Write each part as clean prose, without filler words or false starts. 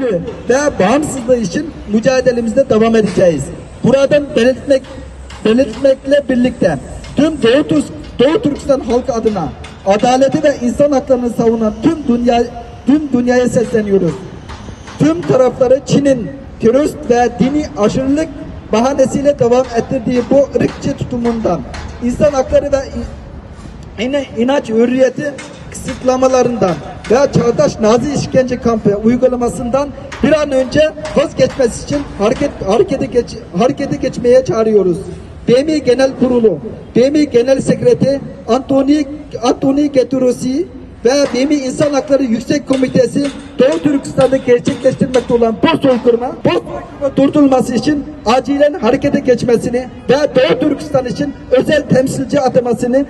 özgürlüğü ve bağımsızlığı için mücadelemizde devam edeceğiz. Buradan belirtmekle birlikte tüm Doğu Türkistan halkı adına adaleti ve insan haklarını savunan tüm dünyaya sesleniyoruz. Tüm tarafları Çin'in terörist ve dini aşırılık bahanesiyle devam ettirdiği bu ırkçı tutumundan, insan hakları ve inanç hürriyeti kısıtlamalarından ve çağdaş Nazi işkence kampı uygulamasından bir an önce vazgeçmesi için harekete geçmeye çağırıyoruz. BM Genel Kurulu, BM Genel Sekreteri Antoni Geturosi ve BM İnsan Hakları Yüksek Komitesi Doğu Türkistan'da gerçekleştirmekte olan bu soykırıma durdurulması için acilen harekete geçmesini ve Doğu Türkistan için özel temsilci atamasını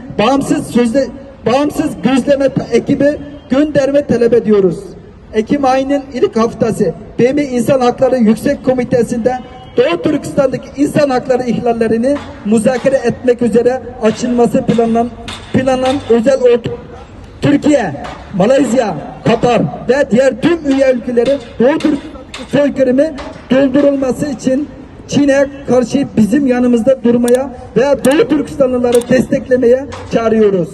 bağımsız gözleme ekibi gönderme talep ediyoruz. Ekim ayının ilk haftası BM İnsan Hakları Yüksek Komitesi'nde Doğu Türkistan'daki insan hakları ihlallerini müzakere etmek üzere açılması planlanan özel Türkiye, Malezya, Katar ve diğer tüm üye ülkeleri Doğu Türkistan'daki soykırımı durdurulması için Çin'e karşı bizim yanımızda durmaya ve Doğu Türkistanlıları desteklemeye çağırıyoruz.